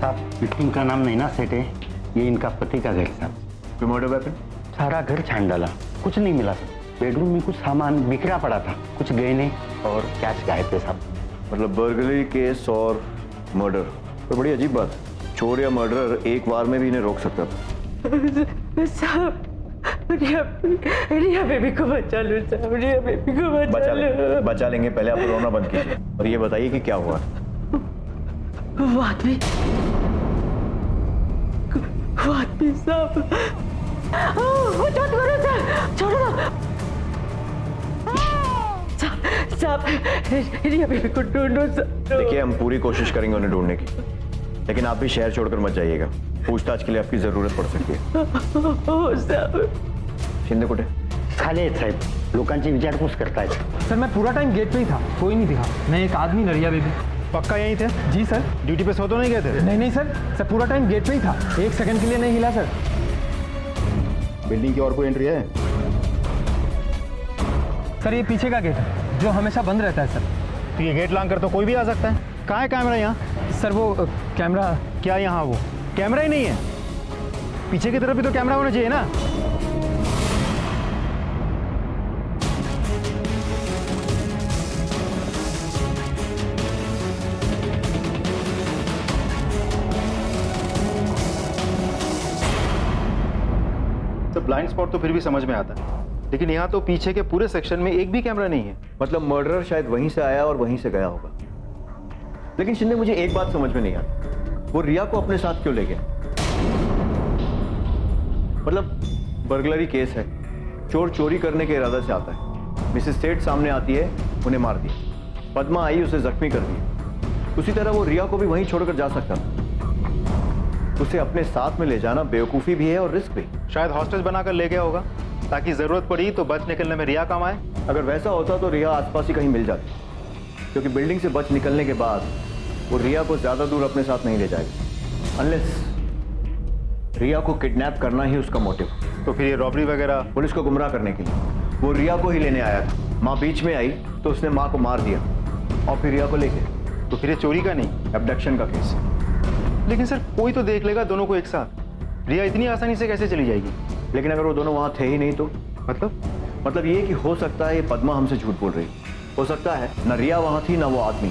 साहब विक्टिम का नाम नैना सेठ है, ये इनका पति का घर साहब। कोई मर्डर वेपन? सारा घर छान डाला, कुछ नहीं मिला। बेडरूम में कुछ सामान बिखरा पड़ा था, कुछ गहने और कैश गायब थे साहब। मतलब बर्गलरी केस और मर्डर, तो बड़ी अजीब बात है। चोर या मर्डरर एक वार में भी इन्हें रोक सकता था। साहब रिया बेबी को बचा लो साहब, रिया बेबी को बचा लो। बचा लेंगे, पहले आप रोना बंद कीजिए और ये बताइए कि क्या हुआ। वो आदमी साहब, वो छोड़ करो साहब, छोड़ो साहब, रिया बेबी को ढूंढो साहब। देखिए हम पूरी कोशिश करेंगे उन्हें ढूंढने की, लेकिन आप भी शहर छोड़कर मत जाइएगा, पूछताछ के लिए आपकी जरूरत पड़ सकती है। शिंदे कुठे? खाली आहेत साहेब, लोकांची विचारपूस करतायत। सर मैं पूरा टाइम गेट पे ही था, कोई नहीं दिखा। मैं एक आदमी न रिया बेबी। पक्का यहीं थे? जी सर। ड्यूटी पे सो तो नहीं गए थे? नहीं सर पूरा टाइम गेट पे ही था, एक सेकंड के लिए नहीं हिला सर। बिल्डिंग की और कोई एंट्री है? सर ये पीछे का गेट है जो हमेशा बंद रहता है सर। तो ये गेट लांग कर तो कोई भी आ सकता है। कहाँ है कैमरा यहाँ? सर वो कैमरा। क्या यहाँ वो कैमरा ही नहीं है? पीछे की तरफ भी तो कैमरा होना चाहिए ना। ब्लाइंड स्पॉट तो फिर भी समझ में आता है, लेकिन यहाँ तो पीछे के पूरे सेक्शन में एक भी कैमरा नहीं है। मतलब मर्डरर शायद वहीं से आया और वहीं से गया होगा। लेकिन शिंदे मुझे एक बात समझ में नहीं आती, वो रिया को अपने साथ क्यों ले गया? मतलब बर्गलरी केस है, चोर चोरी करने के इरादा से आता है, मिसेस सेठ सामने आती है, उन्हें मार दिया, पद्मा आई उसे जख्मी कर दिया। उसी तरह वो रिया को भी वहीं छोड़कर जा सकता था। उसे अपने साथ में ले जाना बेवकूफ़ी भी है और रिस्क भी। शायद हॉस्टेज बनाकर ले गया होगा ताकि जरूरत पड़ी तो बच निकलने में रिया काम आए। अगर वैसा होता तो रिया आसपास ही कहीं मिल जाती, क्योंकि बिल्डिंग से बच निकलने के बाद वो रिया को ज्यादा दूर अपने साथ नहीं ले जाएगी, अनलेस रिया को किडनैप करना ही उसका मोटिव। तो फिर ये रॉबरी वगैरह? पुलिस को गुमराह करने के लिए वो रिया को ही लेने आया था। माँ बीच में आई तो उसने माँ को मार दिया और फिर रिया को ले गया। तो फिर ये चोरी का नहीं, एब्डक्शन का केस। लेकिन सर कोई तो देख लेगा दोनों को एक साथ। रिया इतनी आसानी से कैसे चली जाएगी? लेकिन अगर वो दोनों वहां थे ही नहीं तो? मतलब ये कि हो सकता है ये पद्मा हमसे झूठ बोल रही, हो सकता है ना रिया वहां थी ना वो आदमी,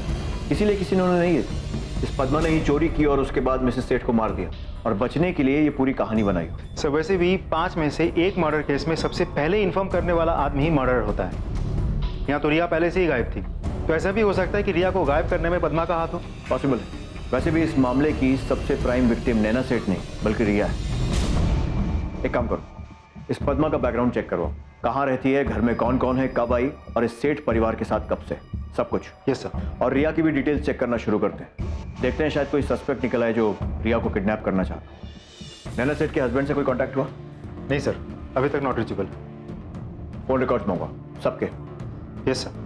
इसीलिए किसी ने उन्हें नहीं, इस पद्मा ने ही चोरी की और उसके बाद मिसेस सेठ को मार दिया और बचने के लिए ये पूरी कहानी बनाई। सर वैसे भी 5 में से एक मर्डर केस में सबसे पहले इन्फॉर्म करने वाला आदमी ही मर्डर होता है। यहाँ तो रिया पहले से ही गायब थी, तो ऐसा भी हो सकता है कि रिया को गायब करने में पद्मा का हाथ हो। पॉसिबल है। वैसे भी इस मामले की सबसे प्राइम विक्टिम नैना सेठ नहीं बल्कि रिया है। एक काम करो, इस पद्मा का बैकग्राउंड चेक करो, कहाँ रहती है, घर में कौन कौन है, कब आई और इस सेठ परिवार के साथ कब से, सब कुछ। Yes sir. और रिया की भी डिटेल्स चेक करना शुरू करते हैं, देखते हैं शायद कोई सस्पेक्ट निकल आए जो रिया को किडनैप करना चाहता। नैना सेठ के हस्बैंड से कोई कॉन्टैक्ट हुआ? नहीं सर, अभी तक नॉट रीचेबल। फोन रिकॉर्ड्स मंगवा सबके। Yes sir.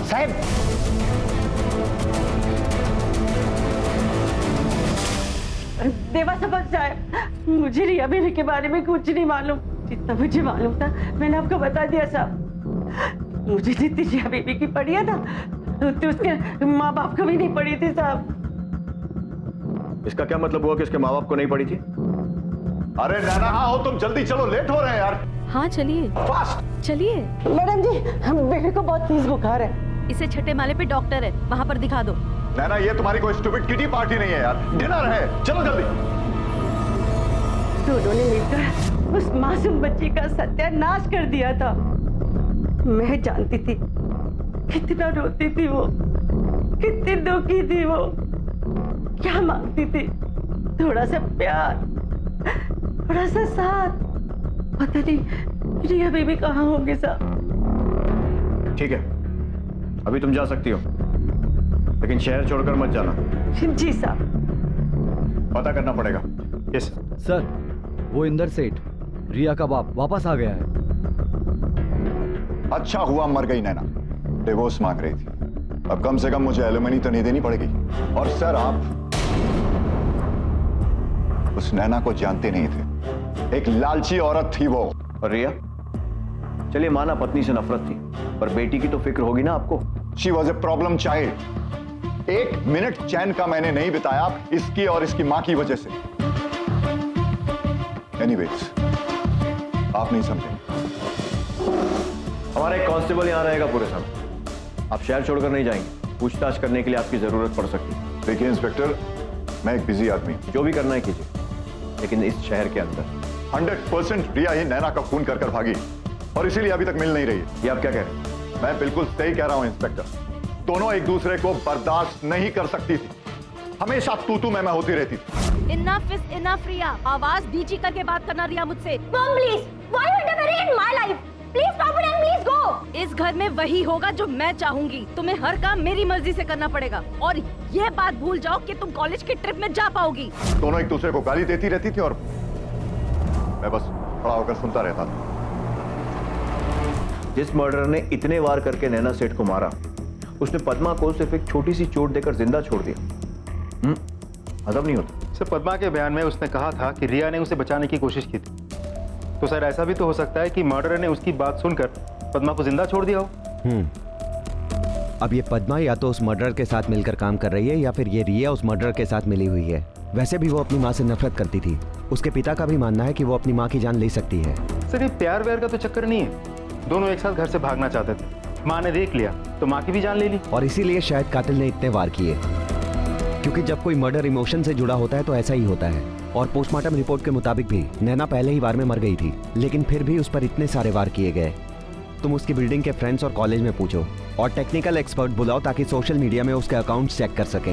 साहेब देवा समझ जाए, मुझे रिया बेबी के बारे में कुछ नहीं मालूम। जितना मुझे मालूम था मैंने आपको बता दिया साहब। मुझे जितनी रिया बेबी की पड़ी है ना उतनी उसके माँ बाप को भी नहीं पड़ी थी साहब। इसका क्या मतलब हुआ कि उसके माँ बाप को नहीं पड़ी थी? अरे नैना हाँ हो तुम, जल्दी चलो, लेट हो रहे हैं यार। हाँ चलिए फास्ट। चलिए। मैडम जी हम बेबी को बहुत तेज बुखार है। इसे छठे माले पे डॉक्टर है, वहाँ पर दिखा दो। नैना ये तुम्हारी कोई स्टूपिड किटी पार्टी नहीं है यार, डिनर है, चलो जल्दी। दोनों ने मिलकर उस मासूम बच्ची का सत्यानाश कर दिया था। मैं जानती थी कितना रोती थी वो, कितनी दुखी थी वो, क्या मांगती थी, थोड़ा सा प्यार, थोड़ा सा साथ। पता नहीं रिया बेबी कहाँ होगी साहब। ठीक है अभी तुम जा सकती हो, लेकिन शहर छोड़कर मत जाना। जी साहब। पता करना पड़ेगा। यस सर, वो इंदर सेठ रिया का बाप वापस आ गया है। अच्छा हुआ मर गई नैना, डिवोर्स मांग रही थी, अब कम से कम मुझे एलिमनी तो नहीं देनी पड़ेगी। और सर आप उस नैना को जानते नहीं थे। एक लालची औरत थी वो। और रिया? चलिए माना पत्नी से नफरत थी, पर बेटी की तो फिक्र होगी ना आपको। She was a problem child. 1 minute चैन का मैंने नहीं बिताया इसकी और इसकी मां की वजह से। एनीवेज, आप नहीं समझे। हमारा एक कांस्टेबल यहां रहेगा पूरे समय। आप शहर छोड़कर नहीं जाएंगे। पूछताछ करने के लिए आपकी जरूरत पड़ सकती है। देखिए इंस्पेक्टर, मैं एक बिजी आदमी हूं। जो भी करना है कीजिए, लेकिन इस शहर के अंदर। 100% रिया ही नैना का खून कर भागी और इसीलिए अभी तक मिल नहीं रही है। ये आप क्या कह रहे हैं? मैं बिल्कुल सही कह रहा हूं इंस्पेक्टर। दोनों एक दूसरे को बर्दाश्त नहीं कर सकती थी। हमेशा तू मैं होती रहती थी। इनफ इज इनफ रिया। आवाज डीजी करके बात करना रिया मुझसे। Mom, please. Why are you interfering in my life? Please stop it and please go. इस घर में वही होगा जो मैं चाहूंगी। तुम्हें हर काम मेरी मर्जी से करना पड़ेगा और ये बात भूल जाओ कि तुम कॉलेज की ट्रिप में जा पाओगी। दोनों एक दूसरे को गाली देती रहती थी और मैं बस खड़ा होकर सुनता रहता था। जिस मर्डरर ने इतने वार करके नैना सेठ को मारा, उसने पद्मा को सिर्फ एक छोटी सी चोट देकर जिंदा छोड़ दिया। हजम नहीं होता। सर, पद्मा के बयान में उसने कहा था कि रिया ने उसे बचाने की कोशिश की थी। तो सर ऐसा भी तो हो सकता है कि मर्डरर ने उसकी बात सुनकर पद्मा को जिंदा छोड़ दिया हो। अब ये पद्मा या तो उस मर्डरर के साथ मिलकर काम कर रही है या फिर ये रिया उस मर्डरर के साथ मिली हुई है। वैसे भी वो अपनी माँ से नफरत करती थी। उसके पिता का भी मानना है कि वो अपनी माँ की जान ले सकती है। सर, ये प्यार व्यार का तो चक्कर नहीं है। दोनों एक साथ घर से भागना चाहते थे। माँ ने देख लिया तो माँ की भी जान ले ली। और इसीलिए शायद कातिल ने इतने वार किए, क्योंकि जब कोई मर्डर इमोशन से जुड़ा होता है तो ऐसा ही होता है। और पोस्टमार्टम रिपोर्ट के मुताबिक भी नैना पहले ही वार में मर गई थी, लेकिन फिर भी उस पर इतने सारे वार किए गए। तुम उसकी बिल्डिंग के फ्रेंड्स और कॉलेज में पूछो और टेक्निकल एक्सपर्ट बुलाओ ताकि सोशल मीडिया में उसके अकाउंट चेक कर सकें।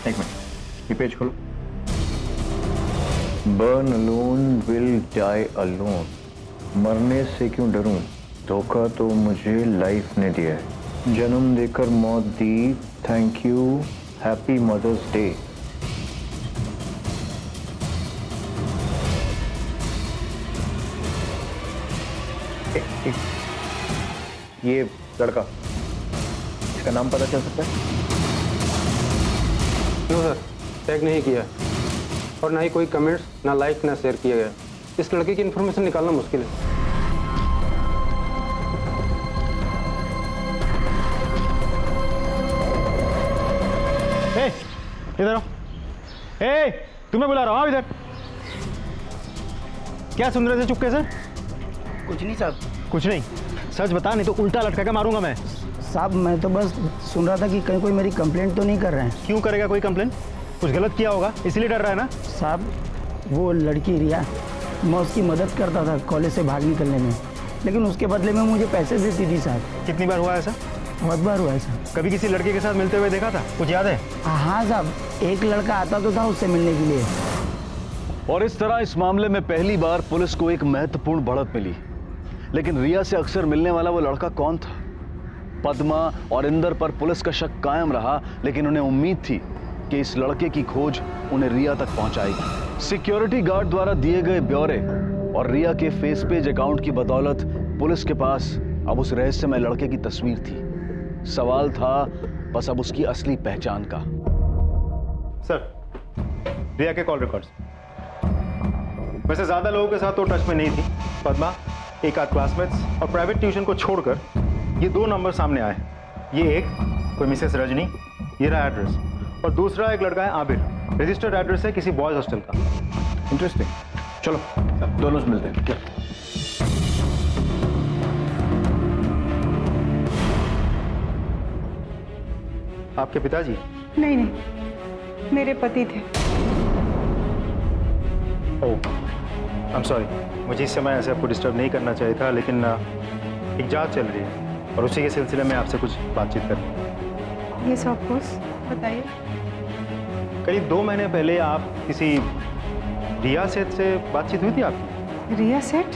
एक मिनट, ये पेज खोलो। Born alone will die alone. मरने से क्यों डरूं? धोखा तो मुझे लाइफ ने दिया है। जन्म देकर मौत दी। Thank you. Happy mother's day. ये लड़का, इसका नाम पता चल सकता है? नो सर, टैग नहीं किया और ना ही कोई कमेंट्स, ना लाइक, ना शेयर किया गया। इस लड़के की इन्फॉर्मेशन निकालना मुश्किल है। इधर आओ। तुम्हें बुला रहा हूँ इधर। क्या सुन रहे थे चुपके से? कुछ नहीं साहब। कुछ नहीं? सच बता, नहीं तो उल्टा लटका के मारूंगा मैं। साहब मैं तो बस सुन रहा था कि कहीं कोई मेरी कंप्लेंट तो नहीं कर रहे हैं। क्यों करेगा कोई कंप्लेंट? कुछ गलत किया होगा इसलिए डर रहा है ना? साहब वो लड़की रिया, मैं उसकी मदद करता था कॉलेज से भाग निकलने में, लेकिन उसके बदले में मुझे पैसे देती थी साहब। कितनी बार हुआ ऐसा? बहुत बार हुआ है साहब। कभी किसी लड़के के साथ मिलते हुए देखा था? कुछ याद है? हाँ साहब, एक लड़का आता तो था उससे मिलने के लिए। और इस तरह इस मामले में पहली बार पुलिस को एक महत्वपूर्ण बढ़त मिली। लेकिन रिया से अक्सर मिलने वाला वो लड़का कौन था? पद्मा और इंदर पर पुलिस का शक कायम रहा, लेकिन उन्हें उम्मीद थी कि इस लड़के की खोज उन्हें रिया तक पहुंचाएगी। सिक्योरिटी गार्ड द्वारा दिए गए ब्यौरे और रिया के फेस पेज अकाउंट की बदौलत पुलिस के पास अब उस रहस्यमय लड़के की तस्वीर थी। सवाल था बस अब उसकी असली पहचान का। सर, रिया के कॉल रिकॉर्ड्स। वैसे ज्यादा लोगों के साथ तो टच में नहीं थी। पद्मा, एक आध क्लासमेट्स और प्राइवेट ट्यूशन को छोड़कर ये 2 नंबर सामने आए। ये एक कोई मिसेस रजनी, ये रहा एड्रेस, और दूसरा एक लड़का है आबिर, रजिस्टर्ड एड्रेस है किसी बॉयज हॉस्टल का। इंटरेस्टिंग। चलो दोनों से मिलते हैं। आपके पिताजी? नहीं नहीं, मेरे पति थे। ओह, आई एम सॉरी। मुझे इस समय ऐसे आपको डिस्टर्ब नहीं करना चाहिए था, लेकिन एक जांच चल रही है और उसी के सिलसिले में आपसे कुछ बातचीत करनी। यस ऑफ कोर्स, बताइए। करीब 2 महीने पहले आप किसी रिया सेठ से बातचीत हुई थी आपकी? रिया सेठ?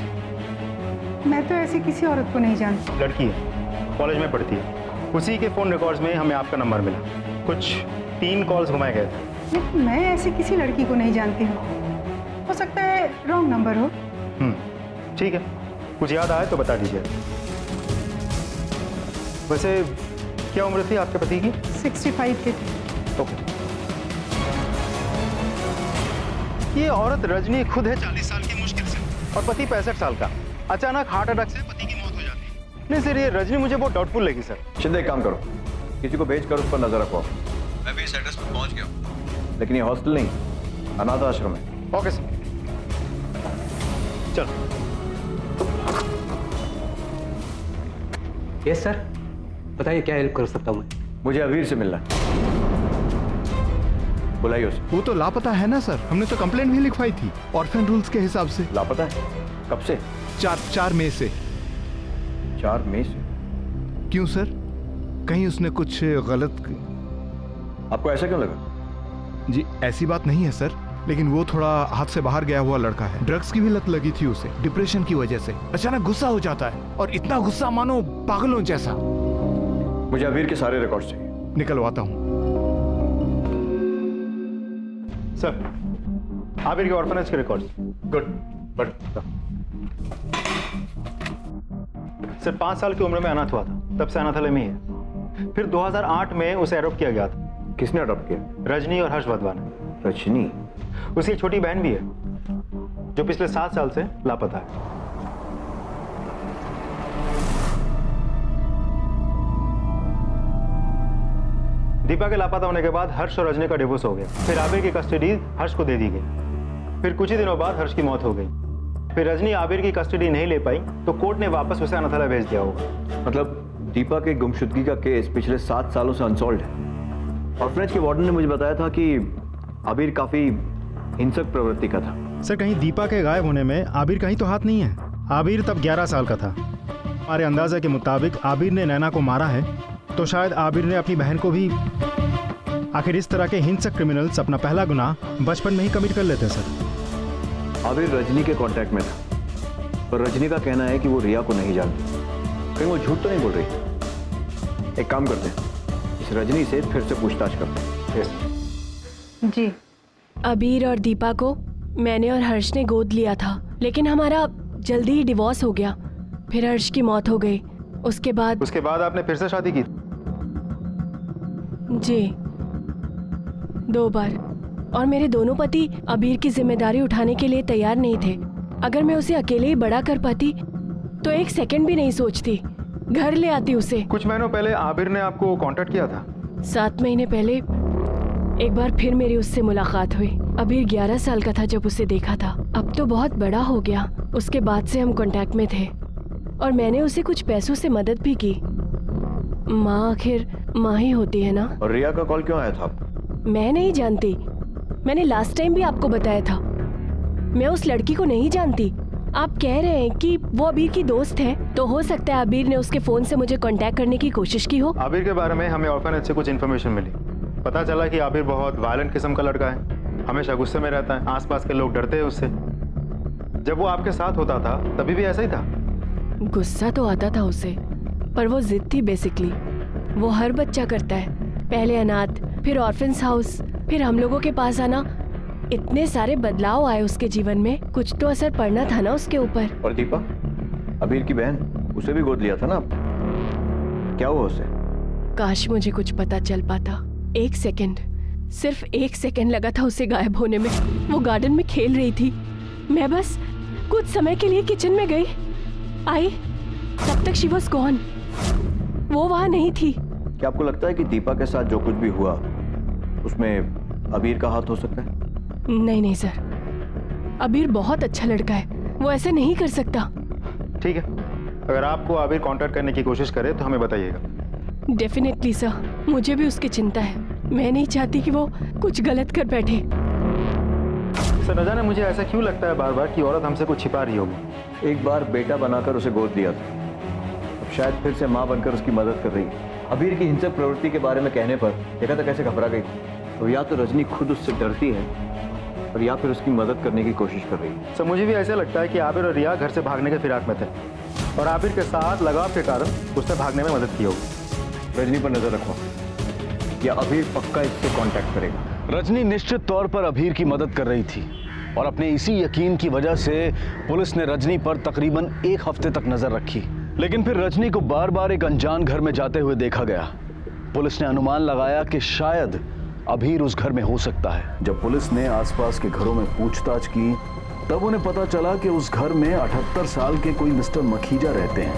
मैं तो ऐसी किसी औरत को नहीं जानती। लड़की है, कॉलेज में पढ़ती है। उसी के फ़ोन रिकॉर्ड्स में हमें आपका नंबर मिला। कुछ 3 कॉल्स घुमाए गए थे। लेकिन मैं ऐसी किसी लड़की को नहीं जानती हूँ। हो सकता है रॉन्ग नंबर हो। ठीक है, कुछ याद आए तो बता दीजिए। वैसे क्या उम्र थी आपके पति की? 65 के थे। ओके। ये औरत रजनी खुद है 40 साल की मुश्किल से, और पति 65 साल का। अचानक हार्ट अटैक से पति की मौत हो जाती है। नहीं सर, ये रजनी मुझे बहुत डाउटफुल लगी सर। शिंदे, एक काम करो, किसी को भेज कर उस पर नजर रखो। मैं भी इस एड्रेस पर पहुंच गया हूं, लेकिन ये हॉस्टल नहीं, अनाथ आश्रम है। ओके सर, चलो। यस सर, बताइए क्या हेल्प कर सकता हूँ मैं? मुझे अबीर से मिलना है, बुलाइए उसे। वो तो लापता है ना सर, हमने तो कंप्लेंट भी लिखवाई थी ऑर्फन रूल्स के हिसाब से। लापता है? कब से? 4 मई से। 4 मई से? क्यों सर, कहीं उसने कुछ गलत? आपको ऐसा क्यों लगा? जी ऐसी बात नहीं है सर, लेकिन वो थोड़ा हाथ से बाहर गया हुआ लड़का है। ड्रग्स की भी लत लगी थी उसे, डिप्रेशन की वजह से। अचानक गुस्सा हो जाता है, और इतना गुस्सा मानो पागलों जैसा। मुझे अबीर के सारे रिकॉर्ड्स चाहिए। निकलवाता हूँ सर, आबिर के ऑर्फनेज के रिकॉर्ड्स। गुड, बट सर 5 साल की उम्र में अनाथ हुआ था, तब से अनाथालय में ही है। फिर 2008 में उसे अडॉप्ट किया गया था। किसने अडॉप्ट किया? रजनी और हर्ष वाधवा ने। रजनी? उसकी एक छोटी बहन भी है, जो पिछले 7 साल से लापता है। दीपा के लापता होने के बाद हर्ष और रजनी का डिवोर्स हो गया। फिर आबिर की कस्टडी हर्ष को दे दी गई। फिर कुछ ही दिनों बाद हर्ष की मौत हो गई। फिर रजनी आबिर की कस्टडी नहीं ले पाई, तो कोर्ट ने वापस उसे अनाथालय भेज दिया होगा। मतलब दीपा के गुमशुदगी का केस पिछले 7 सालों से अनसॉल्व्ड है। ऑर्फनेज के वार्डन ने मुझे बताया था कि आबिर काफी हिंसक प्रवृत्ति का था। सर कहीं दीपा के गायब होने में आबिर का ही तो हाथ नहीं है। आबिर तब 11 साल का था। हमारे अंदाजा के मुताबिक आबिर ने नैना को मारा है, तो शायद आबिर ने अपनी बहन को भी। आखिर इस तरह के हिंसक क्रिमिनल्स अपना पहला गुनाह बचपन में ही कमिट कर लेते हैं सर। आबिर रजनी के कांटेक्ट में था, पर रजनी का कहना है कि वो रिया को नहीं जानती। कहीं वो झूठ तो नहीं बोल रही? एक काम करते हैं, इस रजनी से फिर से पूछताछ करते हैं। जी। अबीर और दीपा को मैंने और हर्ष ने गोद लिया था, लेकिन हमारा जल्दी ही डिवोर्स हो गया। फिर हर्ष की मौत हो गई। उसके बाद आपने फिर से शादी की? जी, 2 बार। और मेरे दोनों पति अबीर की जिम्मेदारी उठाने के लिए तैयार नहीं थे। अगर मैं उसे अकेले ही बड़ा कर पाती तो 1 सेकंड भी नहीं सोचती, घर ले आती उसे। कुछ महीनों पहले आबिर ने आपको कांटेक्ट किया था? 7 महीने पहले एक बार फिर मेरी उससे मुलाकात हुई। अबीर 11 साल का था जब उसे देखा था। अब तो बहुत बड़ा हो गया। उसके बाद से हम कांटेक्ट में थे, और मैंने उसे कुछ पैसों से मदद भी की। माँ आखिर माँ ही होती है ना। और रिया का कॉल क्यों आया था आपको? मैं नहीं जानती। मैंने लास्ट टाइम भी आपको बताया था, मैं उस लड़की को नहीं जानती। आप कह रहे हैं कि वो अबीर की दोस्त है, तो हो सकता है अबीर ने उसके फोन से मुझे कांटेक्ट करने की कोशिश की हो। आबिर के बारे में हमें ऑर्फनेज से कुछ इन्फॉर्मेशन मिली। पता चला कि आबिर बहुत वायलेंट किस्म का लड़का है, हमेशा गुस्से में रहता है, आसपास के लोग डरते हैं उससे। जब वो आपके साथ होता था तभी भी ऐसा ही था? गुस्सा तो आता था उसे, पर वो जिद थी बेसिकली। वो हर बच्चा करता है, पहले अनाथ, फिर ऑर्फन्स हाउस, फिर हम लोगों के पास आना। इतने सारे बदलाव आए उसके जीवन में, कुछ तो असर पड़ना था ना उसके ऊपर। और दीपा, अबीर की बहन, उसे भी गोद लिया था ना? क्या हुआ उसे? काश मुझे कुछ पता चल पाता। 1 सेकंड, सिर्फ 1 सेकंड लगा था उसे गायब होने में। वो गार्डन में खेल रही थी, मैं बस कुछ समय के लिए किचन में गई, आई, तब तक शी वॉज गॉन। वो वहां नहीं थी। क्या आपको लगता है कि दीपा के साथ जो कुछ भी हुआ उसमें अबीर का हाथ हो सकता है? नहीं सर, अबीर बहुत अच्छा लड़का है, वो ऐसे नहीं कर सकता। ठीक है, अगर आपको आबिर कांटेक्ट करने की कोशिश करे तो हमें बताइएगा। डेफिनेटली सर, मुझे भी उसकी चिंता है। मैं नहीं चाहती कि वो कुछ गलत कर बैठे। सर न जाने मुझे ऐसा क्यों लगता है बार बार कि औरत हमसे कुछ छिपा रही होगी। एक बार बेटा बनाकर उसे गोद लिया था, अब शायद फिर से माँ बनकर उसकी मदद कर रही है। अबीर की हिंसक प्रवृत्ति के बारे में कहने पर देखा था कैसे घबरा गई। तो या तो रजनी खुद उससे डरती है, और या फिर उसकी मदद करने की कोशिश कर रही है। सर मुझे भी ऐसा लगता है कि आबिर और रिया घर से भागने के फिराक में थे, और आबिर के साथ लगाव के कारण उसने भागने में मदद की होगी। रजनी पर नजर रखो, या अबीर पक्का इससे कांटेक्ट करेगा। रजनी निश्चित तौर पर अबीर की मदद कर रही थी, और अपने इसी यकीन की वजह से पुलिस ने रजनी पर तकरीबन 1 हफ्ते तक नजर रखी। लेकिन फिर रजनी को बार बार एक अनजान घर में जाते हुए देखा गया, पुलिस ने अनुमान लगाया कि शायद अभीर उस घर में हो सकता है। जब पुलिस ने आसपास के घरों में पूछताछ की तब उन्हें पता चला कि उस घर में 78 साल के कोई मिस्टर मखीजा रहते हैं,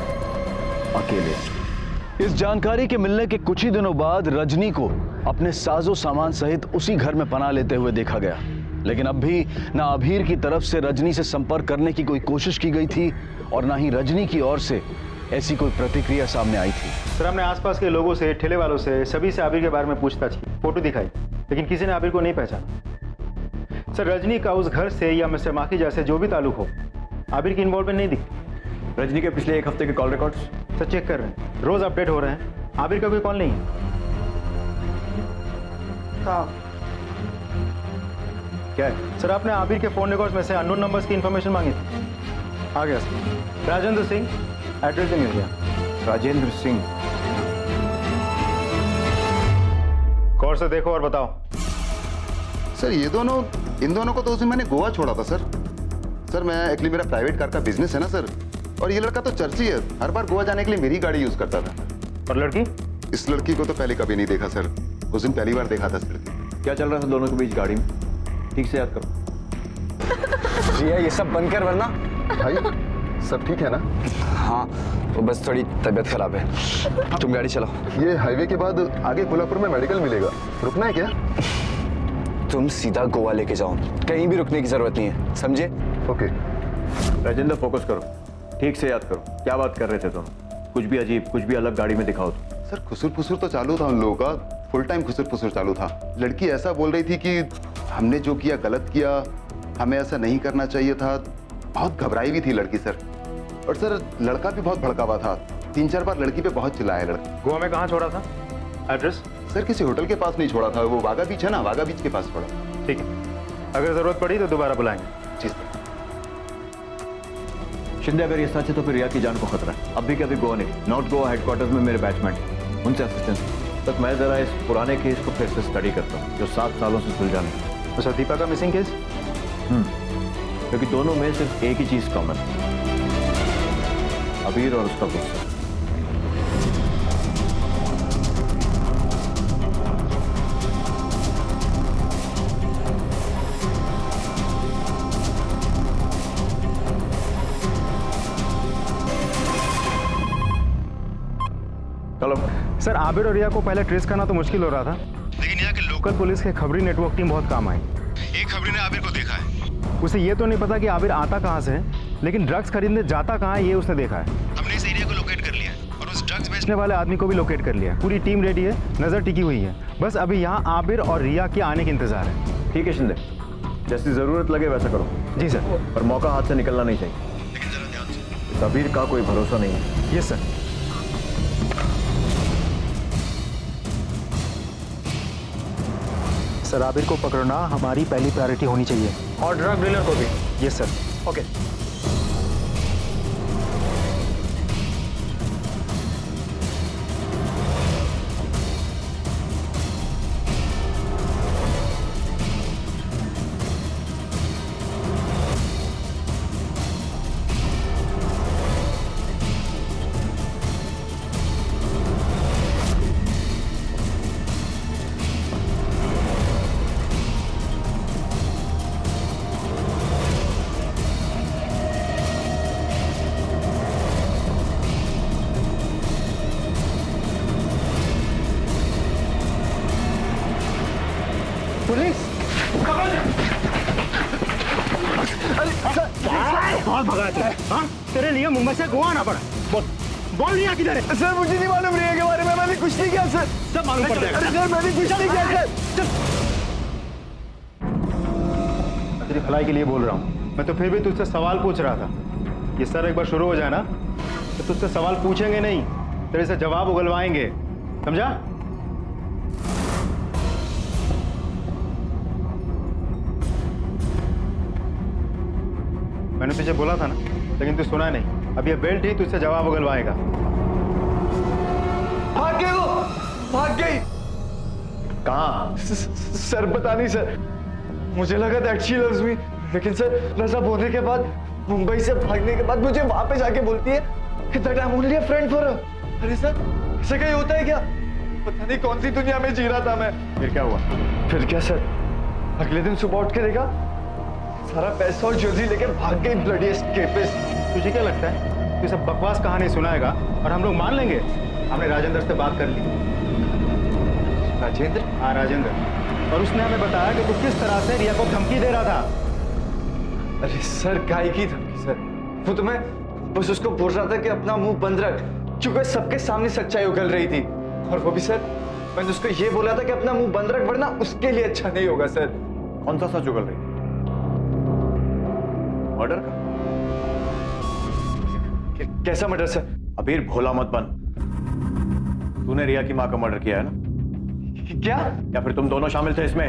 अकेले। इस जानकारी के मिलने के कुछ ही दिनों बाद रजनी को अपने साजो सामान सहित उसी घर में पनाह लेते हुए देखा गया, लेकिन अब भी ना अभीर की तरफ से रजनी से संपर्क करने की कोई कोशिश की गई थी और ना ही रजनी की ओर से ऐसी कोई प्रतिक्रिया सामने आई थी। सर, हमने आसपास के लोगों से, ठेले वालों से, सभी से आबिर के बारे में पूछताछ की, फोटो दिखाई, लेकिन किसी ने आबिर को नहीं पहचाना। सर, रजनी का उस घर से या मिस्टर माखीजा से जो भी ताल्लुक हो, आबिर की इन्वॉल्वमेंट नहीं दिखती। रजनी के पिछले एक हफ्ते के कॉल रिकॉर्ड्स सर चेक कर रहे हैं, रोज अपडेट हो रहे हैं, आबिर का कोई कॉल नहीं है। क्या है? सर, आपने आबिर के फोन रिकॉर्ड्स में से अननोन नंबर्स की इंफॉर्मेशन मांगी थी। आ गया सर। राजेंद्र सिंह, एड्रेस भी मिल गया। राजेंद्र सिंह। गौर से देखो और बताओ। सर इन दोनों को तो उस दिन मैंने गोवा छोड़ा था सर। सर मैं एक्चुअली मेरा प्राइवेट कार का बिजनेस है ना सर, और ये लड़का तो चर्ची है, हर बार गोवा जाने के लिए मेरी गाड़ी यूज करता था। और लड़की? इस लड़की को तो पहले कभी नहीं देखा सर, उस दिन पहली बार देखा था सर। क्या चल रहा था दोनों के बीच गाड़ी में? ठीक से याद करो। रिया ये सब बंद कर, वरना भाई सब ठीक है ना? हाँ, वो बस थोड़ी तबीयत खराब है। तुम गाड़ी चलाओ। ये हाईवे के बाद आगे कोल्हापुर में मेडिकल मिलेगा, रुकना है क्या? तुम सीधा गोवा लेके जाओ, कहीं भी रुकने की जरूरत नहीं है, समझे? ओके। राजेंद्र फोकस करो, ठीक से याद करो, क्या बात कर रहे थे दोनों? कुछ भी अजीब, कुछ भी अलग गाड़ी में दिखाओ तो। सर खुसुर फुसुर तो चालू था उन लोगों का, फुल टाइम खुसुर फुसुर चालू था। लड़की ऐसा बोल रही थी कि हमने जो किया गलत किया, हमें ऐसा नहीं करना चाहिए था। बहुत घबराई भी थी लड़की सर, और सर लड़का भी बहुत भड़का हुआ था, 3-4 बार लड़की पे बहुत चिल्लाया लड़का। गोवा में कहाँ छोड़ा था? एड्रेस? सर किसी होटल के पास नहीं छोड़ा था, वो वागा बीच है ना, वागा बीच के पास छोड़ा। ठीक है, अगर जरूरत पड़ी तो दोबारा बुलाएंगे। जी सर। शिंदे, अगर ये सच है तो फिर रिया की जान को खतरा है। अभी के अभी गोवा नहीं, नॉर्थ गोवा हेडक्वार्टर्स में मेरे बैचमेंट, उनसे असिस्टेंस तक मैं जरा इस पुराने केस को फिर से स्टडी करता हूँ जो 7 सालों से सुलझा नहीं। तो दीपा का मिसिंग केस? क्योंकि दोनों में सिर्फ एक ही चीज कॉमन है, अबीर और उसका गुस्सा। चलो सर, आबिर और रिया को पहले ट्रेस करना तो मुश्किल हो रहा था, लेकिन यहाँ के लोकल पुलिस के खबरी नेटवर्क टीम बहुत काम आई। एक खबरी ने आबिर को देखा है, उसे ये तो नहीं पता कि आबिर आता कहाँ से है, लेकिन ड्रग्स खरीदने जाता कहाँ है ये उसने देखा है। हमने इस एरिया को लोकेट कर लिया है और उस ड्रग्स बेचने वाले आदमी को भी लोकेट कर लिया है। पूरी टीम रेडी है, नजर टिकी हुई है, बस अभी यहाँ आबिर और रिया के आने के इंतजार है। ठीक है शिंदे, जैसी जरूरत लगे वैसा करो। जी सर। पर मौका हाथ से निकलना नहीं चाहिए, लेकिन जरा ध्यान से। अबीर का कोई भरोसा नहीं है। Yes sir. सर, आबिर को पकड़ना हमारी पहली प्रायोरिटी होनी चाहिए, और ड्रग डीलर को भी। Yes sir. ओके। पुलिस कौन भगा था? हाँ, तेरे लिए मुंबई से गोवा आना पड़ा। बोल रिया किधर है? सर मुझे नहीं मालूम रिया के बारे में, मैंने कुछ नहीं किया सर। सब मालूम पड़ जाएगा। सर मैंने कुछ नहीं किया सर। तेरी भलाई के लिए बोल रहा हूँ मैं, तो फिर भी तुझसे सवाल पूछ रहा था। ये सर एक बार शुरू हो जाए ना तो तुझसे सवाल पूछेंगे नहीं, तेरे से जवाब उगलवाएंगे, समझा? मैंने तुझे बोला था ना, लेकिन तू सुना नहीं। अब ये बेल्ट ही तुझसे जवाब उगलवाएगा। भाग गई वो, भाग गई। कहाँ? सर पता नहीं सर, मुझे लगा दैट शी लव्स मी, लेकिन सर नशा होने के बाद, मुंबई से भागने के बाद मुझे वहां पे जाके बोलती है कि that I am only a friend for her. अरे सर ऐसा कहीं होता है क्या? पता नहीं कौन सी दुनिया में जी रहा था मैं। फिर क्या हुआ? फिर क्या सर, अगले दिन सुबह उठ के देखा सारा पैसा और ज्वेलरी लेकर भाग गई ब्लडी एस्केपिस्ट। तुझे क्या लगता है तू सब बकवास कहानी सुनाएगा और हम लोग मान लेंगे? हमने राजेंद्र से बात कर ली। राजेंद्र? हाँ राजेंद्र, और उसने हमें बताया कि तू किस तरह से रिया को धमकी दे रहा था। अरे सर, काय की धमकी सर? वो तो मैं बस उसको बोल रहा था कि अपना मुंह बंद रख, क्योंकि सबके सामने सच्चाई उगल रही थी। और वो भी सर, मैंने उसको ये बोला था कि अपना मुंह बंद रख, वरना उसके लिए अच्छा नहीं होगा सर। कौन सा सच उगल रही? मर्डर का? कैसा मर्डर सर? अबीर भोला मत बन। तूने रिया की मां का मर्डर किया है ना? क्या? या फिर तुम दोनों शामिल थे इसमें?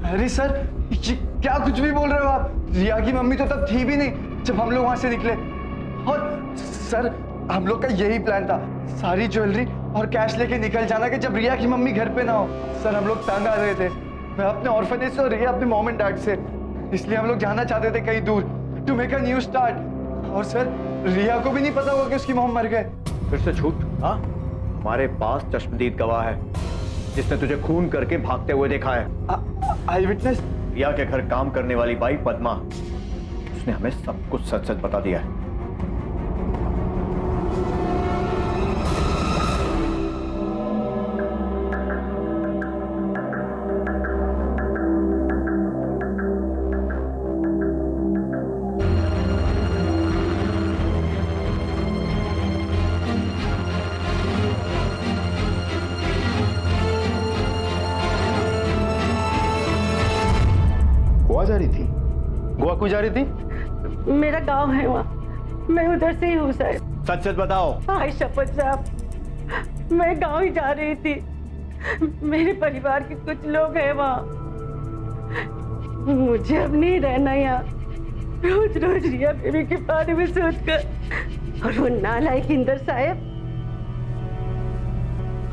अरे सर, ये क्या कुछ भी बोल रहे हो आप? रिया की मम्मी तो तब थी भी नहीं जब हम लोग वहां से निकले। और सर, हम लोग का यही प्लान था, सारी ज्वेलरी और कैश लेके निकल जाना कि जब रिया की मम्मी घर पे ना हो। सर, हम लोग तंग आ रहे थे, मैं अपने ऑर्फनेज से और रिया अपने मॉम एंड डैड से, इसलिए हम लोग जाना चाहते थे कहीं दूर, to make a new start. और सर, रिया को भी नहीं पता होगा कि उसकी मॉम मर गए। फिर से झूठ? हाँ, हमारे पास चश्मदीद गवाह है जिसने तुझे खून करके भागते हुए देखा है। आई विटनेस? रिया के घर काम करने वाली बाई पद्मा, उसने हमें सब कुछ सच सच बता दिया है। गोवा जा रही थी? गोवा क्यों जा रही थी? मेरा गांव है वहाँ, मैं उधर से ही हूँ सर। सच सच बताओ। हाय शपथ साहब, मैं गांव ही जा रही थी। मेरे परिवार के कुछ लोग हैं वहाँ, मुझे अब नहीं रहना यहाँ। रोज रोज रिया बेबी के बारे में सोचकर, और वो नालायक इंदर साहब,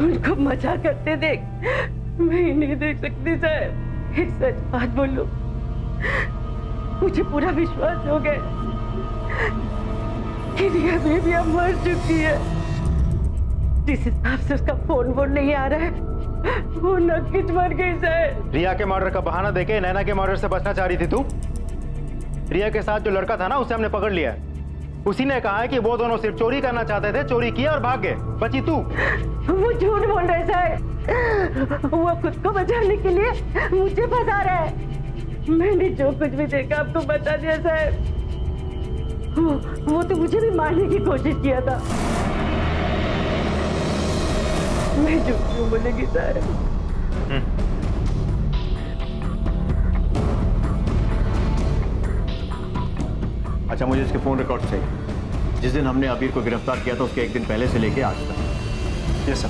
उनको मजा करते देख मैं ही नहीं देख सकती साहब। एक सच बात बोलूं, मुझे पूरा विश्वास हो गया कि रिया बेबी अब मर चुकी है। जिस हिसाब से उसका फोन नहीं आ रहा है, वो नक्कीच मर गई साहब। रिया के मर्डर का बहाना देके नैना के मर्डर से बचना चाह रही थी तू? रिया के साथ जो लड़का था ना, उसे हमने पकड़ लिया है। उसी ने कहा है कि वो दोनों सिर्फ चोरी करना चाहते थे, चोरी किया और भाग गए। बची तू। वो झूठ बोल रहे साहब, वो खुद को बचाने के लिए मुझे फंसा रहा है। मैंने जो कुछ भी देखा आपको बता दिया साहब। वो तो मुझे भी मारने की कोशिश किया था। मैं झूठ क्यों बोलेगी साहब? अच्छा, मुझे इसके फोन रिकॉर्ड चाहिए। जिस दिन हमने अबीर को गिरफ्तार किया था उसके एक दिन पहले से लेके आज तक। Yes sir.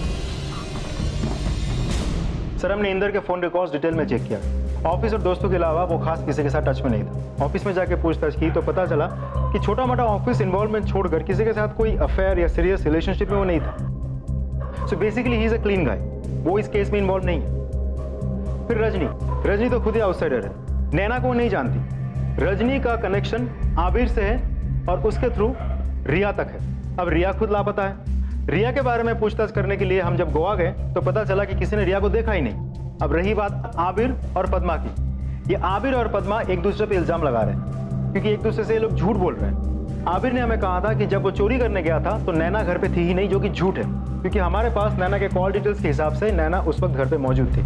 सर, हमने इंदर के फोन रिकॉर्ड्स डिटेल में चेक किया। ऑफिस और दोस्तों के अलावा वो खास किसी के साथ टच में नहीं था। ऑफिस में जाके पूछताछ की तो पता चला कि छोटा मोटा ऑफिस इन्वॉल्वमेंट छोड़कर किसी के साथ कोई अफेयर या सीरियस रिलेशनशिप में वो नहीं था। So basically he is a clean guy. वो इस केस में इन्वॉल्व नहीं है। फिर रजनी तो खुद ही आउटसाइडर है, नैना को नहीं जानती। रजनी का कनेक्शन आबिर से है और उसके थ्रू रिया तक है। अब रिया खुद लापता है। रिया के बारे में पूछताछ करने के लिए हम जब गोवा गए तो पता चला कि किसी ने रिया को देखा ही नहीं। अब रही बात आबिर और पद्मा की। ये आबिर और पद्मा एक दूसरे पे इल्जाम लगा रहे हैं क्योंकि एक दूसरे से ये लोग झूठ बोल रहे हैं। आबिर ने हमें कहा था कि जब वो चोरी करने गया था तो नैना घर पे थी ही नहीं, जो कि झूठ है क्योंकि हमारे पास नैना के कॉल डिटेल्स के हिसाब से नैना उस वक्त घर पे मौजूद थी।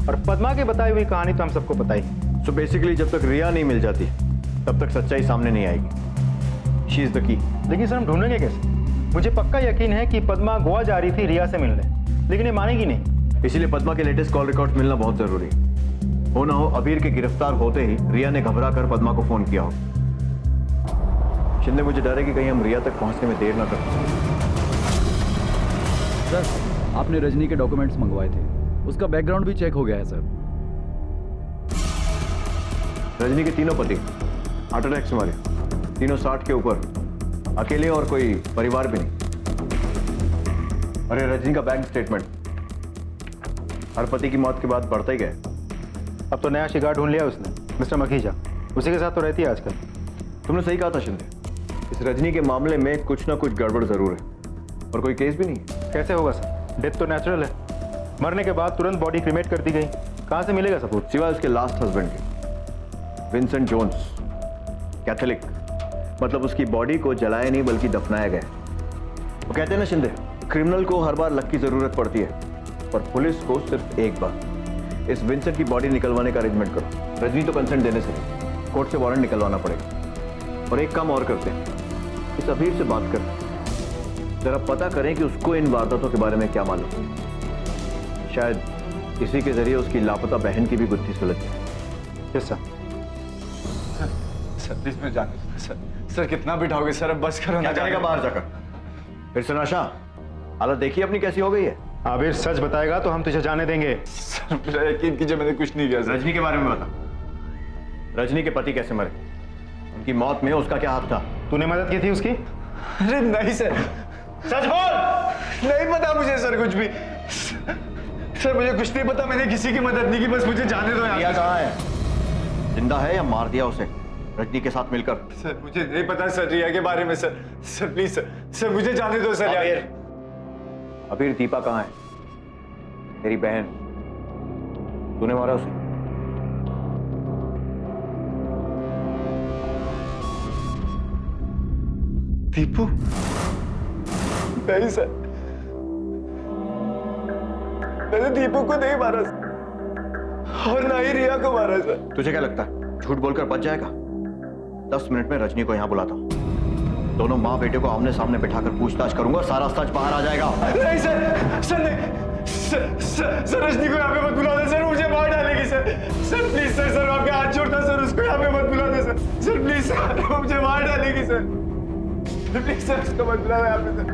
और पद्मा की बताई हुई कहानी तो हम सबको पता ही। सो बेसिकली जब तक रिया नहीं मिल जाती तब तक सच्चाई सामने नहीं आएगी। She is the key. लेकिन सर, हम ढूंढेंगे कैसे? मुझे पक्का यकीन है कि पद्मा गोवा जा रही थी रिया से मिलने, लेकिन ये मानेगी नहीं। इसीलिए पद्मा के लेटेस्ट कॉल रिकॉर्ड्स मिलना बहुत जरूरी है। हो ना हो अबीर के गिरफ्तार होते ही रिया ने घबरा कर पद्मा को फोन किया हो। शिंदे, मुझे डर है कि कहीं हम रिया तक पहुंचने में देर ना कर। सर, आपने रजनी के डॉक्यूमेंट्स मंगवाए थे, उसका बैकग्राउंड भी चेक हो गया है सर। रजनी के तीनों पति हार्ट अटैक से मरे, तीनों 60 के ऊपर, अकेले और कोई परिवार भी नहीं। अरे रजनी का बैंक स्टेटमेंट हर पति की मौत के बाद बढ़ता ही गया। अब तो नया शिकार ढूंढ लिया उसने, मिस्टर मखीजा। उसी के साथ तो रहती है आजकल। तुमने सही कहा था शिंदे, इस रजनी के मामले में कुछ ना कुछ गड़बड़ जरूर है और कोई केस भी नहीं है। कैसे होगा सर? डेथ तो नेचुरल है, मरने के बाद तुरंत बॉडी क्रिमेट कर दी गई, कहाँ से मिलेगा सबूत? सिवाय उसके लास्ट हस्बैंड के, विंसेंट जोन्स, कैथोलिक, मतलब उसकी बॉडी को जलाया नहीं बल्कि दफनाया गया। वो कहते हैं ना शिंदे, क्रिमिनल को हर बार लक की जरूरत पड़ती है, पर पुलिस को सिर्फ एक बार। इस विंसेंट की बॉडी निकलवाने का अरेंजमेंट करो। रजनी तो कंसेंट देने से नहीं, कोर्ट से वारंट निकलवाना पड़ेगा। और एक काम और करते हैं, इस अबीर से बात करते हैं, जरा पता करें कि उसको इन वारदातों के बारे में क्या मालूम है। शायद इसी के जरिए उसकी लापता बहन की भी गुत्थी सुलझ जाए। Yes sir. सर प्लीज मैं जाने दो सर। सर कितना बिठाओगे सर, अब बस करो ना। क्या करेगा बाहर जाकर? फिर से नशा? हालत देखिए अपनी कैसी हो गई है। आबिर सच बताएगा तो हम तुझे जाने देंगे। सर मेरा यकीन कीजिए, मैंने कुछ नहीं किया सर। रजनी के बारे में बता, रजनी के पति कैसे मरे? उनकी मौत में उसका क्या हाथ था? तूने मदद की थी उसकी? अरे नहीं सर, सच बोल। नहीं पता मुझे सर कुछ भी। सर मुझे कुछ नहीं पता, मैंने किसी की मदद नहीं की, बस मुझे जाने दो यहाँ। रिया कहाँ है? जिंदा है या मार दिया उसे रजनी के साथ मिलकर? सर मुझे नहीं पता सर रिया के बारे में sir. Sir please sir, sir मुझे जाने दो सर। अबीर दीपा कहाँ है? तेरी बहन, तूने मारा उसे? दीपू? नहीं सर, मैंने दीपू को नहीं मारा सर, और ना ही रिया को मारा सर। तुझे क्या लगता है झूठ बोलकर बच जाएगा? 10 मिनट में रजनी को यहां बुलाता हूं, दोनों माँ बेटे को आमने सामने बिठाकर पूछताछ करूंगा, सारा सच बाहर आ जाएगा। नहीं सर, सर नहीं, सर रजनी को यहाँ पे मत बुला दे सर, मुझे मार डालेगी sir. Sir please sir, sir आपके हाथ छोड़ता सर, उसको यहाँ पे मत बुला दे सर। सर प्लीज सर, वो मुझे मार डालेगी सर। प्लीज सर उसको मत बुला दे यहाँ पे सर।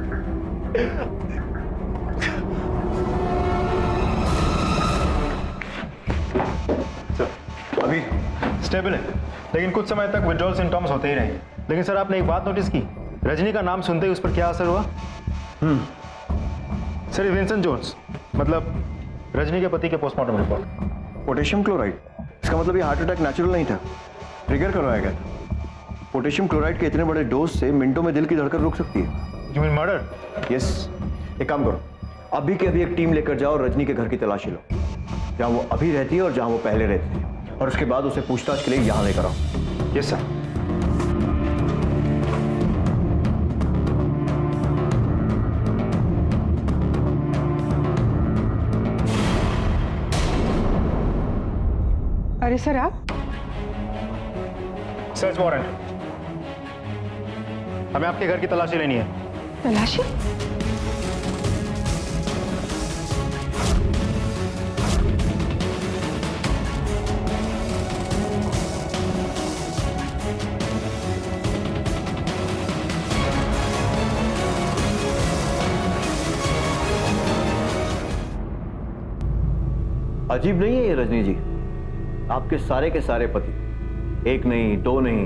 अभी स्टेबल है, लेकिन कुछ समय तक विड्रॉल सिम्टम्स होते ही रहेंगे। लेकिन सर आपने एक बात नोटिस की, रजनी का नाम सुनते ही उस पर क्या असर हुआ? सर विंसेंट जोन्स, मतलब रजनी के पति के पोस्टमार्टम रिपोर्ट। पोटेशियम क्लोराइड, इसका मतलब ये हार्ट अटैक नेचुरल नहीं था, ट्रिगर करवाया गया था। पोटेशियम क्लोराइड के इतने बड़े डोज से मिनटों में दिल की धड़कन रुक सकती है। You mean murder? यस। एक काम करो, अभी के अभी एक टीम लेकर जाओ, रजनी के घर की तलाशी लो, जहां वो अभी रहती है और जहां वो पहले रहती थी, और उसके बाद उसे पूछताछ के लिए यहां लेकर आओ। Yes sir. अरे सर आप? सर्च वारंट, हमें आपके घर की तलाशी लेनी है। तलाशी? अजीब नहीं है ये रजनी जी? आपके सारे के सारे पति, एक नहीं दो नहीं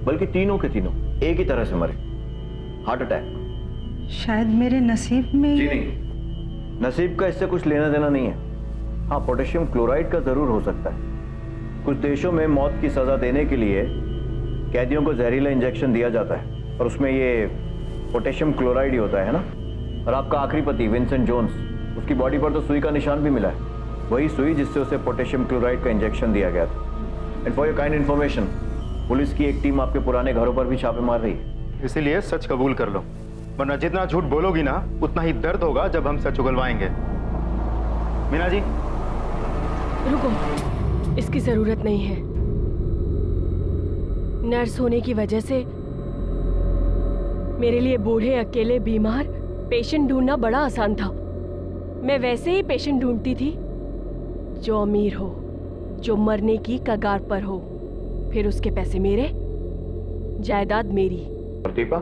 बल्कि तीनों के तीनों एक ही तरह से मरे, हार्ट अटैक। शायद मेरे नसीब में। जी नहीं, नसीब का इससे कुछ लेना देना नहीं है। हाँ, पोटेशियम क्लोराइड का जरूर हो सकता है। कुछ देशों में मौत की सजा देने के लिए कैदियों को जहरीला इंजेक्शन दिया जाता है, और उसमें ये पोटेशियम क्लोराइड ही होता है ना। और आपका आखिरी पति विंसेंट जोन्स, उसकी बॉडी पर तो सुई का निशान भी मिला है, वही सुई जिससे उसे पोटेशियम क्लोराइड का इंजेक्शन दिया गया था। And for your kind information, police की एक टीम आपके पुराने घरों पर भी छापे मार रही है। इसीलिए सच कबूल कर लो, वरना जितना झूठ बोलोगी ना उतना ही दर्द होगा जब हम सच उगलवाएंगे। मीना जी रुको, इसकी जरूरत नहीं है। नर्स होने की वजह से मेरे लिए बूढ़े अकेले बीमार पेशेंट ढूंढना बड़ा आसान था। मैं वैसे ही पेशेंट ढूंढती थी जो अमीर हो, जो मरने की कगार पर हो, फिर उसके पैसे मेरे, जायदाद मेरी। और दीपा,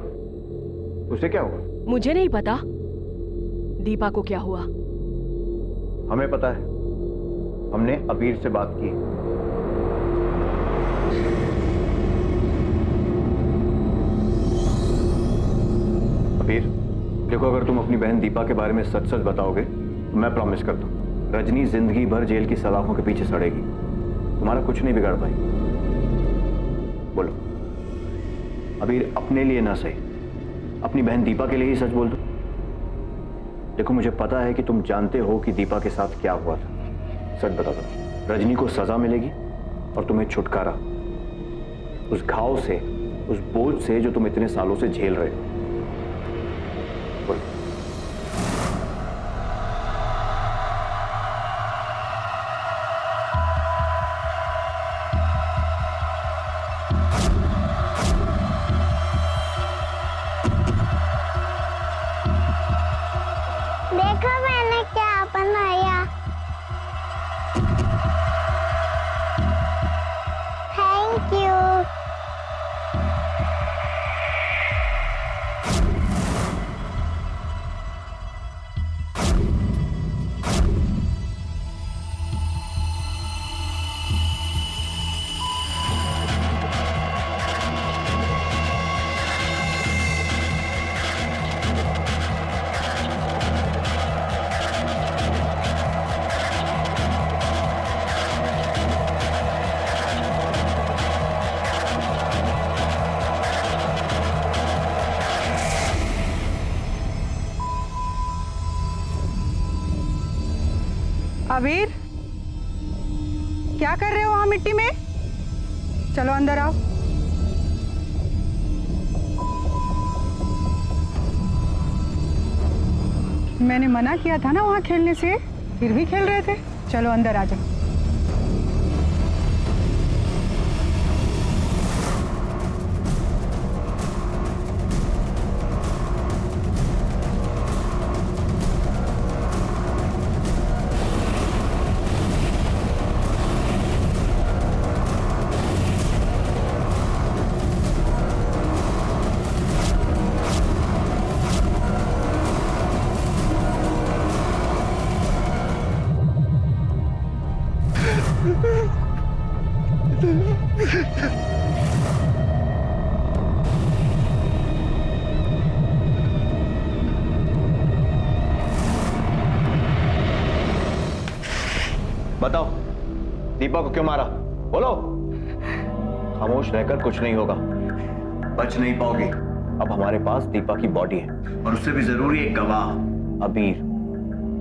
उसे क्या हुआ? मुझे नहीं पता दीपा को क्या हुआ। हमें पता है, हमने अबीर से बात की। अबीर देखो, अगर तुम अपनी बहन दीपा के बारे में सच सच बताओगे तो मैं प्रॉमिस करता हूं रजनी जिंदगी भर जेल की सलाखों के पीछे सड़ेगी, तुम्हारा कुछ नहीं बिगाड़ पाई। बोलो अबीर, अपने लिए ना सही, अपनी बहन दीपा के लिए ही सच बोल दो। देखो मुझे पता है कि तुम जानते हो कि दीपा के साथ क्या हुआ था। सच बता दो, रजनी को सजा मिलेगी और तुम्हें छुटकारा उस घाव से, उस बोझ से जो तुम इतने सालों से झेल रहे हो। बोलो। देखो मैंने क्या बनाया। Thank you. अबीर, क्या कर रहे हो वहां मिट्टी में? चलो अंदर आओ। मैंने मना किया था ना वहां खेलने से, फिर भी खेल रहे थे। चलो अंदर आ जाओ। बताओ, दीपा को क्यों मारा? बोलो। खामोश रहकर कुछ नहीं होगा, बच नहीं पाओगे। अब हमारे पास दीपा की बॉडी है और उससे भी जरूरी एक गवाह, अबीर,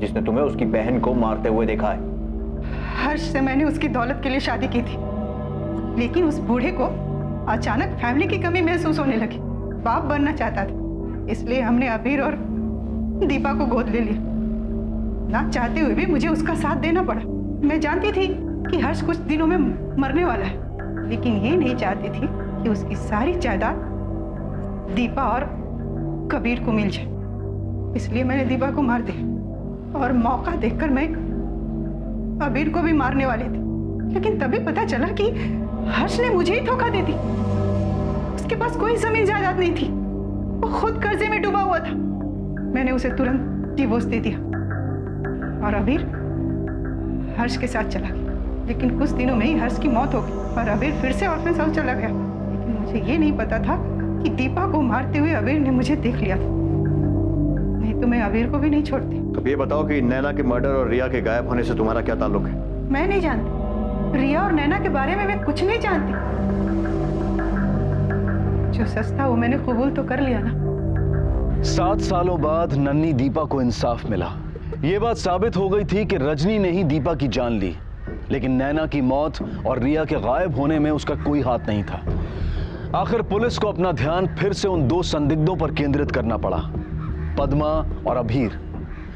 जिसने तुम्हें उसकी बहन को मारते हुए देखा है। हर्ष से मैंने उसकी दौलत के लिए शादी की थी, लेकिन उस बूढ़े को अचानक फैमिली की कमी महसूस होने लगी। बाप बनना चाहता था, इसलिए हमने अबीर और दीपा को गोद ले लिया। ना चाहते हुए भी मुझे उसका साथ देना पड़ा। मैं जानती थी कि हर्ष कुछ दिनों में मरने वाला है, लेकिन ये नहीं चाहती थी कि उसकी सारी जायदाद दीपा और कबीर को मिल जाए। इसलिए मैंने दीपा को मार दिया और मौका देखकर मैं अबीर को भी मारने वाली थी, लेकिन तभी पता चला कि हर्ष ने मुझे ही धोखा दे दी। उसके पास कोई जमीन जायदाद नहीं थी, वो खुद कर्जे में डूबा हुआ था। मैंने उसे तुरंत डिवोर्स दे दिया और अबीर हर्ष के साथ चला गया। लेकिन कुछ दिनों में ही हर्ष की मौत हो गई और अबीर फिर से ऑर्फेन्स हाउस चला गया। लेकिन मुझे ये नहीं पता था कि दीपा को मारते हुए अबीर ने मुझे देख लिया था, नहीं तो मैं अबीर को भी नहीं छोड़ती। अब ये बताओ कि नैना के मर्डर और रिया के गायब होने से तुम्हारा क्या ताल्लुक है? मैं नहीं जानती, रिया और नैना के बारे में मैं कुछ नहीं जानती। जो सच था वो मैंने कबूल तो कर लिया ना। 7 सालों बाद नन्ही दीपा को इंसाफ मिला। ये बात साबित हो गई थी कि रजनी ने ही दीपा की जान ली, लेकिन नैना की मौत और रिया के गायब होने में उसका कोई हाथ नहीं था। आखिर पुलिस को अपना ध्यान फिर से उन 2 संदिग्धों पर केंद्रित करना पड़ा, पद्मा और अबीर।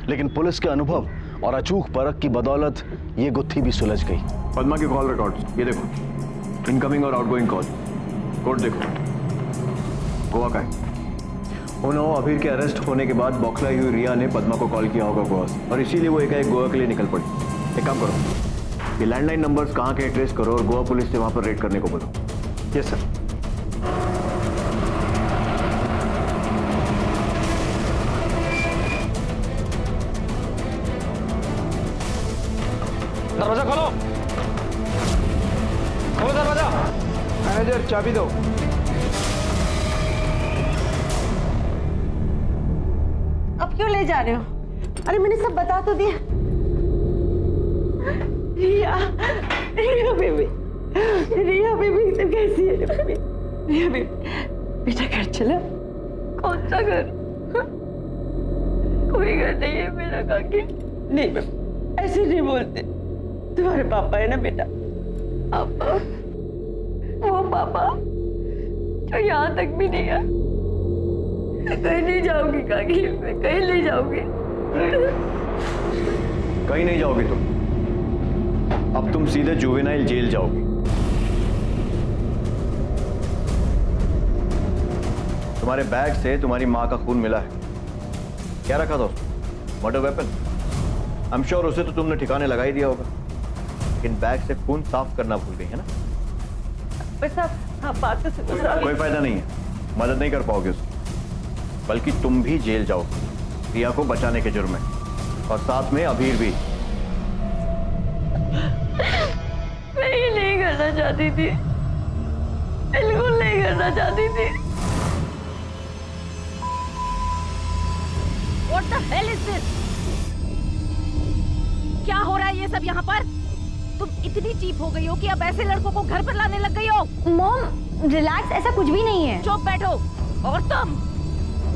लेकिन पुलिस के अनुभव और अचूक परख की बदौलत ये गुत्थी भी सुलझ गई। पद्मा के कॉल रिकॉर्ड्स ये देखो, इनकमिंग और आउटगोइंग कॉल कोड देखो। गोवा का है। उन्होंने अबीर के अरेस्ट होने के बाद बौखलाई हुई रिया ने पद्मा को कॉल किया होगा गोवा से, और इसीलिए वो एकाएक गोवा के लिए निकल पड़ी। एक काम करो, ये लैंडलाइन नंबर्स कहाँ के ट्रेस करो और गोवा पुलिस से वहां पर रेड करने को बोलो। Yes sir. दरवाजा खोलो, खोलो दरवाजा। मैनेजर चाबी दो। अब क्यों ले जा रहे हो? अरे मैंने सब बता तो दिया। रिया, रिया बेबी, रिया बेबी तो कैसी है बेबी? रिया बेबी, बेटा घर चला। कौन सा घर? कोई घर नहीं है मेरा काकी। नहीं मैम, ऐसे नहीं बोलते। तुम्हारे पापा है ना बेटा। पापा, वो पापा जो यहाँ तक भी नहीं है। कहीं नहीं जाऊंगी काकी, मैं कहीं नहीं जाऊंगी। कहीं नहीं जाओगी तुम, अब तुम सीधे जुवेनाइल जेल जाओगी। तुम्हारे बैग से तुम्हारी माँ का खून मिला है। क्या रखा था उसमें? Murder weapon. I am sure उसे तो तुमने ठिकाने लगा ही दिया होगा, लेकिन बैग से खून साफ करना भूल गई है ना? बस आप बात तो सुनो साहब। कोई फायदा नहीं है, मदद नहीं कर पाओगे उसकी, बल्कि तुम भी जेल जाओगे रिया को बचाने के जुर्म में, और साथ में अबीर भी। मैं ये नहीं करना चाहती थी, बिल्कुल नहीं करना चाहती थी। What the hell is this? क्या हो रहा है ये सब यहाँ पर? तुम इतनी चीप हो गई हो कि अब ऐसे लड़कों को घर पर लाने लग गई हो। मॉम रिलैक्स, ऐसा कुछ भी नहीं है। चुप बैठो। और तुम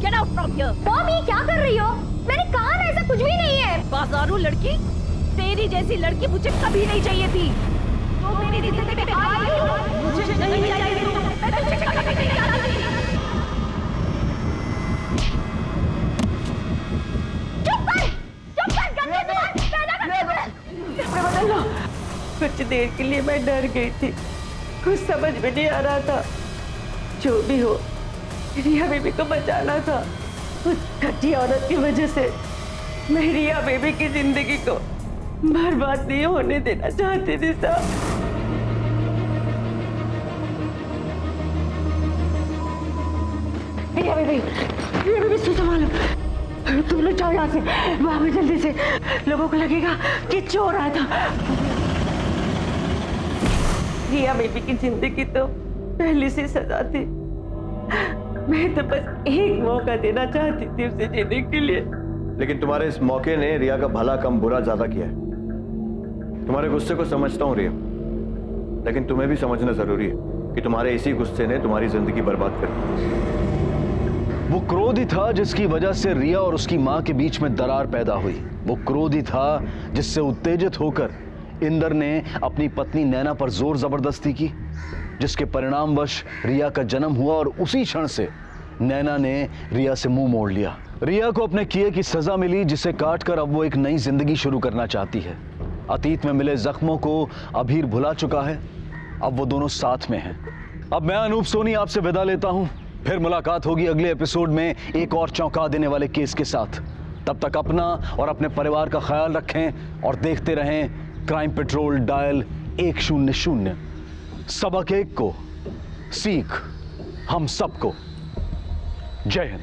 get out from here. Mom ये क्या कर रही हो? मैंने कहा ना ऐसा कुछ भी नहीं है। बाजारू लड़की, तेरी जैसी लड़की मुझे कभी नहीं चाहिए थी। तो मेरी जिंदगी में आई हो, मुझे नहीं चाहिए थी। मैं तुझे कभी नहीं चाहती थी। चुप कर, गंदे जुबान पैदा कर। कुछ देर के लिए मैं डर गई थी, कुछ समझ में नहीं आ रहा था। जो भी हो, रिया बेबी को बचाना था। उस घटी औरत की वजह से मैं रिया बेबी की जिंदगी को बर्बाद नहीं होने देना चाहती थी साहब। रिया बेबी संभालो, तुम लोग जाओ यहाँ से, भागो जल्दी से। लोगों को लगेगा कि चोर आया था। रिया बेबी की जिंदगी तो पहले से सजा थी। मैं तो बस एक मौका देना चाहती थी उसे जीने के लिए। लेकिन तुम्हारे इस मौके ने रिया का भला कम बुरा ज्यादा किया है। तुम्हारे गुस्से को समझता हूँ रिया, लेकिन तुम्हें भी समझना जरूरी है कि तुम्हारे इसी गुस्से ने तुम्हारी जिंदगी बर्बाद कर दी। वो क्रोध ही था जिसकी वजह से रिया और उसकी मां के बीच में दरार पैदा हुई। वो क्रोध ही था जिससे उत्तेजित होकर इंदर ने अपनी पत्नी नैना पर जोर जबरदस्ती की, जिसके परिणामवश रिया का जन्म हुआ और उसी क्षण से नैना ने रिया से मुंह मोड़ लिया। रिया को अपने किए की सजा मिली, जिसे काटकर अब वो एक नई जिंदगी शुरू करना चाहती है। अतीत में मिले जख्मों को अबीर भुला चुका है, अब वो दोनों साथ में हैं। अब मैं अनूप सोनी आपसे विदा लेता हूं, फिर मुलाकात होगी अगले एपिसोड में एक और चौंका देने वाले केस के साथ। तब तक अपना और अपने परिवार का ख्याल रखें और देखते रहें क्राइम पेट्रोल डायल 100। सबक एक को, सीख हम सबको। जय हिंद।